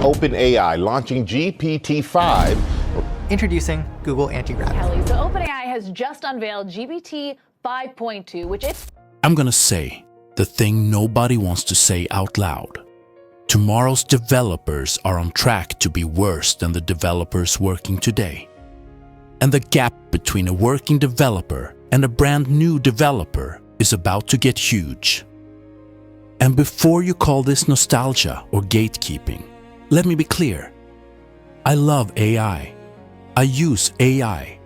OpenAI launching GPT-5. Introducing Google Anti-Gravity. Kelly, so OpenAI has just unveiled GPT 5.2, which is... I'm gonna say the thing nobody wants to say out loud. Tomorrow's developers are on track to be worse than the developers working today. And the gap between a working developer and a brand new developer is about to get huge. And before you call this nostalgia or gatekeeping, let me be clear. I love AI. I use AI.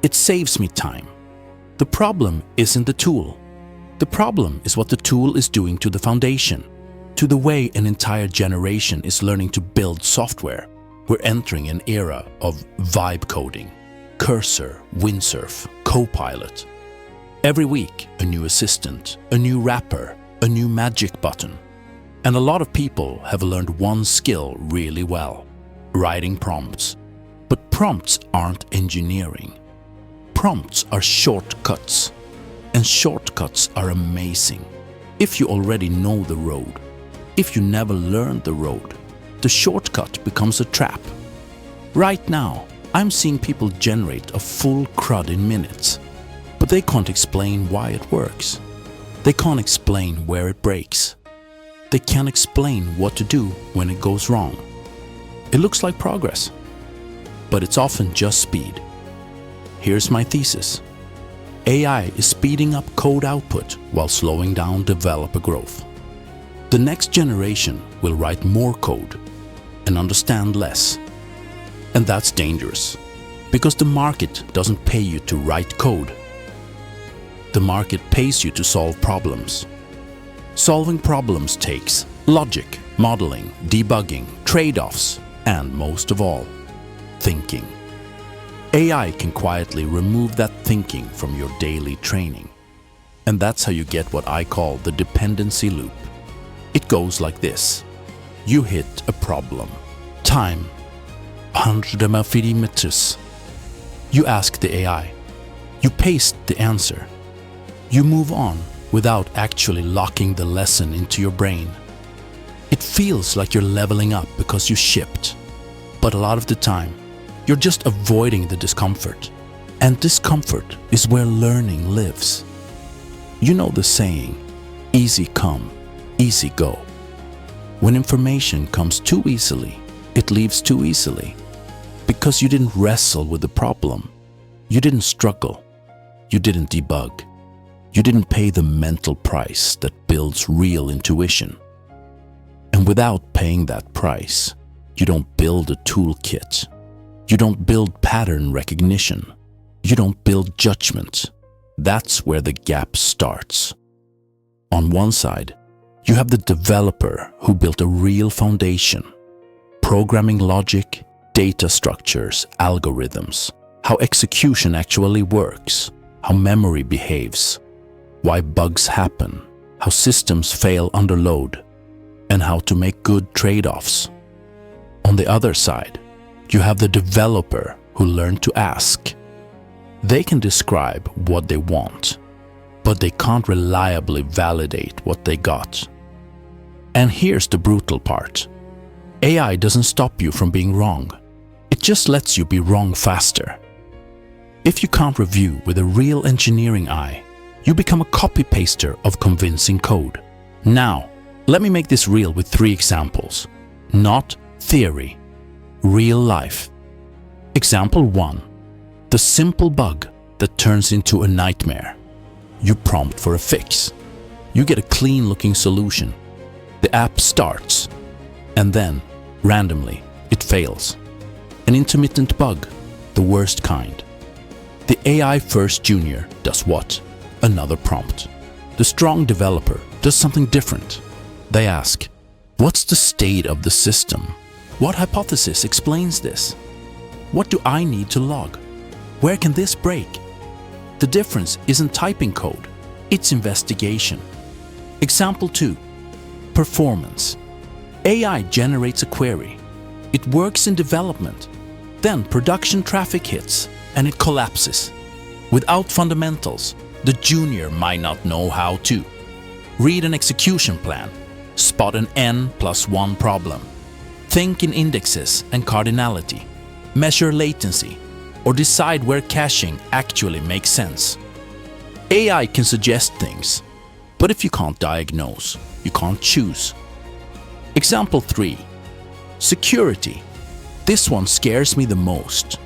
It saves me time. The problem isn't the tool. The problem is what the tool is doing to the foundation, to the way an entire generation is learning to build software. We're entering an era of vibe coding, cursor, windsurf, Copilot. Every week, a new assistant, a new wrapper, a new magic button. And a lot of people have learned one skill really well: writing prompts. But prompts aren't engineering. Prompts are shortcuts. And shortcuts are amazing. If you already know the road, if you never learned the road, the shortcut becomes a trap. Right now, I'm seeing people generate a full CRUD in minutes, but they can't explain why it works. They can't explain where it breaks. They can't explain what to do when it goes wrong. It looks like progress, but it's often just speed. Here's my thesis. AI is speeding up code output while slowing down developer growth. The next generation will write more code and understand less. And that's dangerous, because the market doesn't pay you to write code. The market pays you to solve problems. Solving problems takes logic, modeling, debugging, trade-offs, and most of all, thinking. AI can quietly remove that thinking from your daily training. And that's how you get what I call the dependency loop. It goes like this. You hit a problem. Time, 150 meters. You ask the AI. You paste the answer. You move on without actually locking the lesson into your brain. It feels like you're leveling up because you shipped. But a lot of the time, you're just avoiding the discomfort. And discomfort is where learning lives. You know the saying, easy come, easy go. When information comes too easily, it leaves too easily. Because you didn't wrestle with the problem. You didn't struggle. You didn't debug. You didn't pay the mental price that builds real intuition. And without paying that price, you don't build a toolkit. You don't build pattern recognition. You don't build judgment. That's where the gap starts. On one side, you have the developer who built a real foundation. Programming logic, data structures, algorithms, how execution actually works, how memory behaves, why bugs happen, how systems fail under load, and how to make good trade-offs. On the other side, you have the developer who learned to ask. They can describe what they want, but they can't reliably validate what they got. And here's the brutal part. AI doesn't stop you from being wrong. It just lets you be wrong faster. If you can't review with a real engineering eye, you become a copy-paster of convincing code. Now, let me make this real with 3 examples. Not theory. Real life. Example 1. The simple bug that turns into a nightmare. You prompt for a fix. You get a clean-looking solution. The app starts, and then, randomly, it fails. An intermittent bug, the worst kind. The AI first junior does what? Another prompt. The strong developer does something different. They ask, what's the state of the system? What hypothesis explains this? What do I need to log? Where can this break? The difference isn't typing code, it's investigation. Example 2. Performance. AI generates a query. It works in development. Then production traffic hits and it collapses. Without fundamentals, the junior might not know how to read an execution plan, spot an n+1 problem, think in indexes and cardinality, measure latency, or decide where caching actually makes sense. AI can suggest things, but if you can't diagnose, you can't choose. Example 3. Security. This one scares me the most.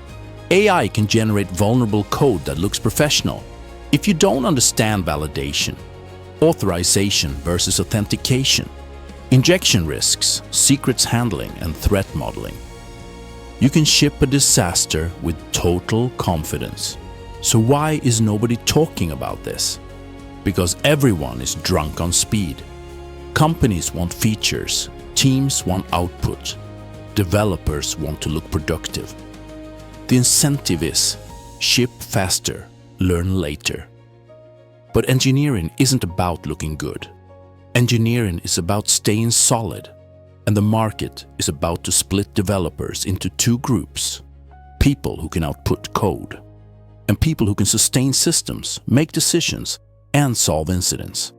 AI can generate vulnerable code that looks professional. If you don't understand validation, authorization versus authentication, injection risks, secrets handling, and threat modeling, you can ship a disaster with total confidence. So why is nobody talking about this? Because everyone is drunk on speed. Companies want features, teams want output, developers want to look productive. The incentive is ship faster, learn later. But engineering isn't about looking good. Engineering is about staying solid, and the market is about to split developers into two groups: people who can output code, and people who can sustain systems, make decisions, and solve incidents.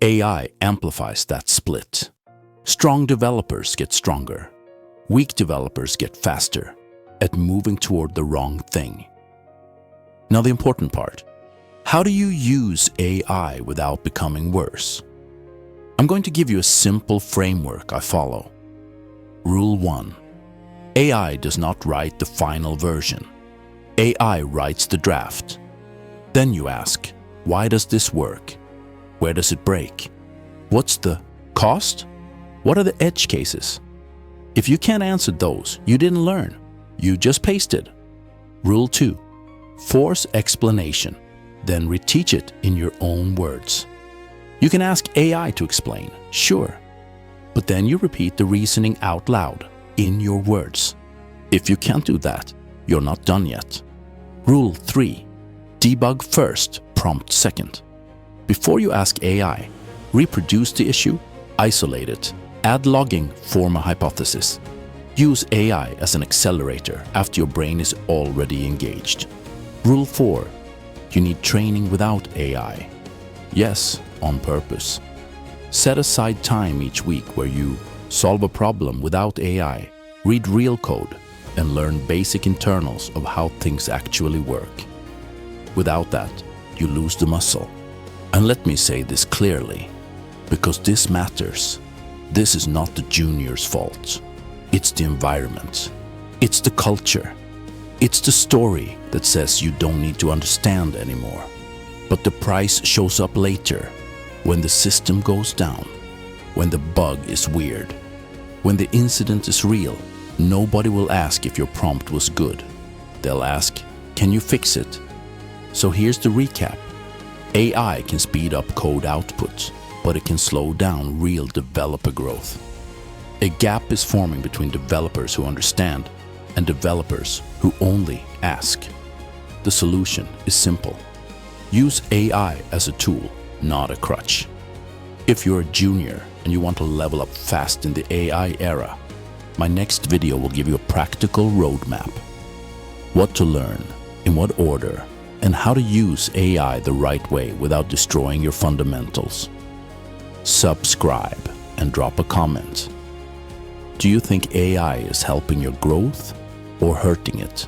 AI amplifies that split. Strong developers get stronger. Weak developers get faster at moving toward the wrong thing. Now the important part. How do you use AI without becoming worse? I'm going to give you a simple framework I follow. Rule 1. AI does not write the final version. AI writes the draft. Then you ask, why does this work? Where does it break? What's the cost? What are the edge cases? If you can't answer those, you didn't learn. You just pasted. Rule 2. Force explanation, then reteach it in your own words. You can ask AI to explain, sure, but then you repeat the reasoning out loud, in your words. If you can't do that, you're not done yet. Rule 3. Debug first, prompt second. Before you ask AI, reproduce the issue, isolate it, add logging, form a hypothesis. Use AI as an accelerator after your brain is already engaged. Rule 4. You need training without AI. Yes, on purpose. Set aside time each week where you solve a problem without AI, read real code, and learn basic internals of how things actually work. Without that, you lose the muscle. And let me say this clearly, because this matters. This is not the junior's fault. It's the environment. It's the culture. It's the story that says you don't need to understand anymore. But the price shows up later, when the system goes down, when the bug is weird, when the incident is real. Nobody will ask if your prompt was good. They'll ask, can you fix it? So here's the recap. AI can speed up code output, but it can slow down real developer growth. A gap is forming between developers who understand and developers who only ask. The solution is simple. Use AI as a tool, not a crutch. If you're a junior and you want to level up fast in the AI era, my next video will give you a practical roadmap. What to learn, in what order, and how to use AI the right way without destroying your fundamentals. Subscribe and drop a comment. Do you think AI is helping your growth or hurting it?